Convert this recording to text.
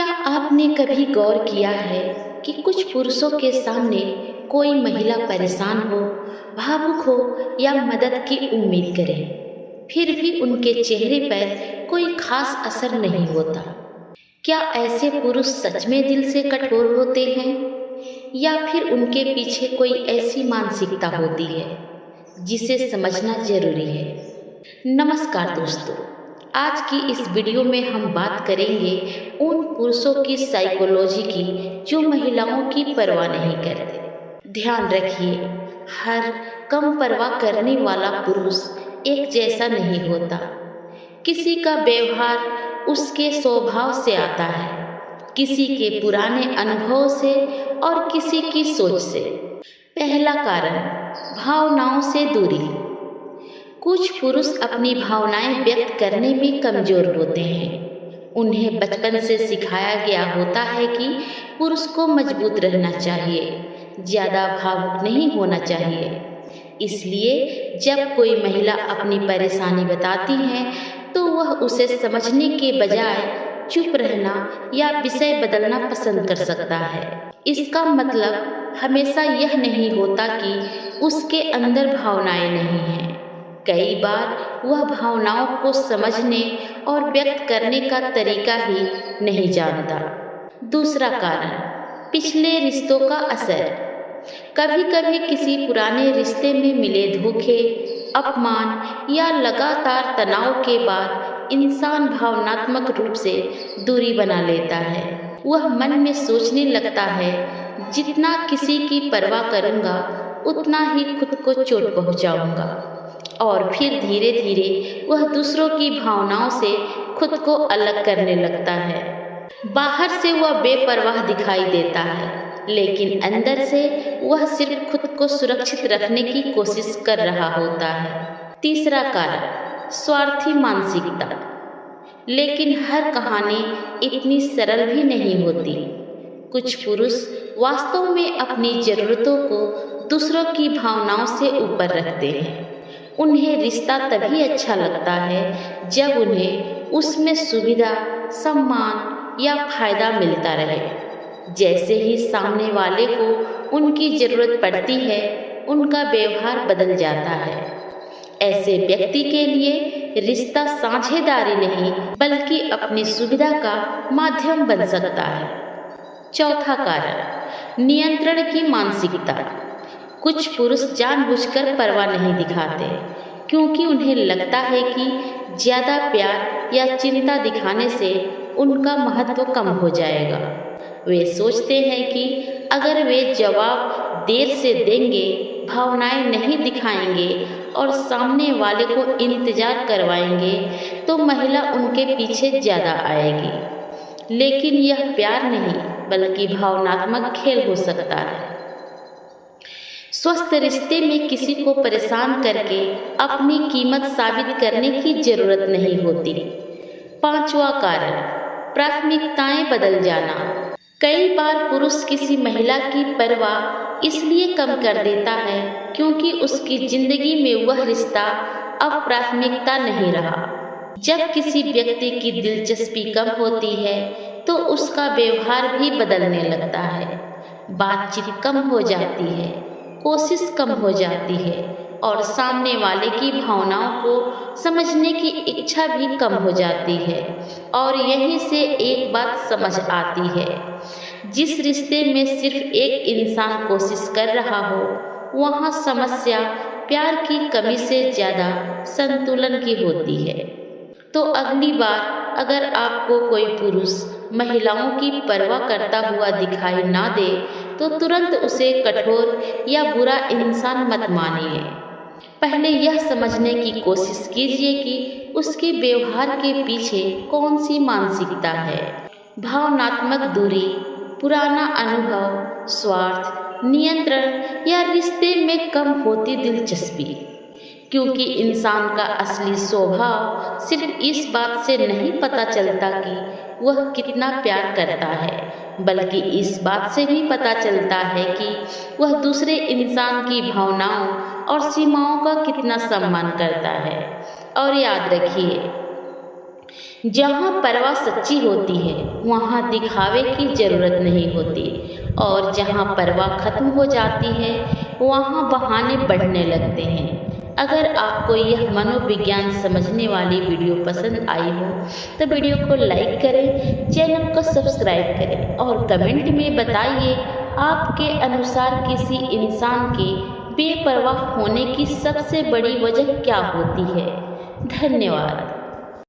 क्या आपने कभी गौर किया है कि कुछ पुरुषों के सामने कोई महिला परेशान हो, भावुक हो या मदद की उम्मीद करे, फिर भी उनके चेहरे पर कोई खास असर नहीं होता? क्या ऐसे पुरुष सच में दिल से कठोर होते हैं या फिर उनके पीछे कोई ऐसी मानसिकता होती है जिसे समझना जरूरी है? नमस्कार दोस्तों, आज की इस वीडियो में हम बात करेंगे उन पुरुषों की साइकोलॉजी की जो महिलाओं की परवाह नहीं करते। ध्यान रखिए, हर कम परवाह करने वाला पुरुष एक जैसा नहीं होता। किसी का व्यवहार उसके स्वभाव से आता है, किसी के पुराने अनुभव से और किसी की सोच से। पहला कारण, भावनाओं से दूरी। कुछ पुरुष अपनी भावनाएं व्यक्त करने में कमजोर होते हैं। उन्हें बचपन से सिखाया गया होता है कि पुरुष को मजबूत रहना चाहिए, ज्यादा भावुक नहीं होना चाहिए। इसलिए जब कोई महिला अपनी परेशानी बताती है तो वह उसे समझने के बजाय चुप रहना या विषय बदलना पसंद कर सकता है। इसका मतलब हमेशा यह नहीं होता कि उसके अंदर भावनाएं नहीं हैं। कई बार वह भावनाओं को समझने और व्यक्त करने का तरीका ही नहीं जानता। दूसरा कारण, पिछले रिश्तों का असर। कभी कभी किसी पुराने रिश्ते में मिले धोखे, अपमान या लगातार तनाव के बाद इंसान भावनात्मक रूप से दूरी बना लेता है। वह मन में सोचने लगता है, जितना किसी की परवाह करूंगा उतना ही खुद को चोट पहुंचाऊंगा, और फिर धीरे धीरे वह दूसरों की भावनाओं से खुद को अलग करने लगता है। बाहर से वह बेपरवाह दिखाई देता है, लेकिन अंदर से वह सिर्फ खुद को सुरक्षित रखने की कोशिश कर रहा होता है। तीसरा कारण, स्वार्थी मानसिकता। लेकिन हर कहानी इतनी सरल भी नहीं होती। कुछ पुरुष वास्तव में अपनी जरूरतों को दूसरों की भावनाओं से ऊपर रखते हैं। उन्हें रिश्ता तभी अच्छा लगता है जब उन्हें उसमें सुविधा, सम्मान या फायदा मिलता रहे। जैसे ही सामने वाले को उनकी जरूरत पड़ती है, उनका व्यवहार बदल जाता है। ऐसे व्यक्ति के लिए रिश्ता साझेदारी नहीं बल्कि अपनी सुविधा का माध्यम बन सकता है। चौथा कारण, नियंत्रण की मानसिकता। कुछ पुरुष जानबूझकर परवाह नहीं दिखाते क्योंकि उन्हें लगता है कि ज्यादा प्यार या चिंता दिखाने से उनका महत्व कम हो जाएगा। वे सोचते हैं कि अगर वे जवाब देर से देंगे, भावनाएं नहीं दिखाएंगे और सामने वाले को इंतजार करवाएंगे तो महिला उनके पीछे ज्यादा आएगी। लेकिन यह प्यार नहीं बल्कि भावनात्मक खेल हो सकता है। स्वस्थ रिश्ते में किसी को परेशान करके अपनी कीमत साबित करने की जरूरत नहीं होती। पांचवा कारण, प्राथमिकताएं बदल जाना। कई बार पुरुष किसी महिला की परवाह इसलिए कम कर देता है क्योंकि उसकी जिंदगी में वह रिश्ता अब प्राथमिकता नहीं रहा। जब किसी व्यक्ति की दिलचस्पी कम होती है तो उसका व्यवहार भी बदलने लगता है। बातचीत कम हो जाती है, कोशिश कम हो जाती है और सामने वाले की भावनाओं को समझने की इच्छा भी कम हो जाती है। और यहीं से एक बात समझ आती है, जिस रिश्ते में सिर्फ एक इंसान कोशिश कर रहा हो, वहाँ समस्या प्यार की कमी से ज्यादा संतुलन की होती है। तो अगली बार अगर आपको कोई पुरुष महिलाओं की परवाह करता हुआ दिखाई ना दे तो तुरंत उसे कठोर या बुरा इंसान मत मानिए। पहले यह समझने की कोशिश कीजिए कि उसके व्यवहार के पीछे कौन सी मानसिकता है। भावनात्मक दूरी, पुराना अनुभव, स्वार्थ, नियंत्रण या रिश्ते में कम होती दिलचस्पी। क्योंकि इंसान का असली स्वभाव सिर्फ इस बात से नहीं पता चलता कि वह कितना प्यार करता है, बल्कि इस बात से भी पता चलता है कि वह दूसरे इंसान की भावनाओं और सीमाओं का कितना सम्मान करता है। और याद रखिए, जहाँ परवाह सच्ची होती है वहाँ दिखावे की ज़रूरत नहीं होती, और जहाँ परवाह खत्म हो जाती है वहाँ बहाने बढ़ने लगते हैं। अगर आपको यह मनोविज्ञान समझने वाली वीडियो पसंद आई हो तो वीडियो को लाइक करें, चैनल को सब्सक्राइब करें और कमेंट में बताइए आपके अनुसार किसी इंसान के बेपरवाह होने की सबसे बड़ी वजह क्या होती है। धन्यवाद।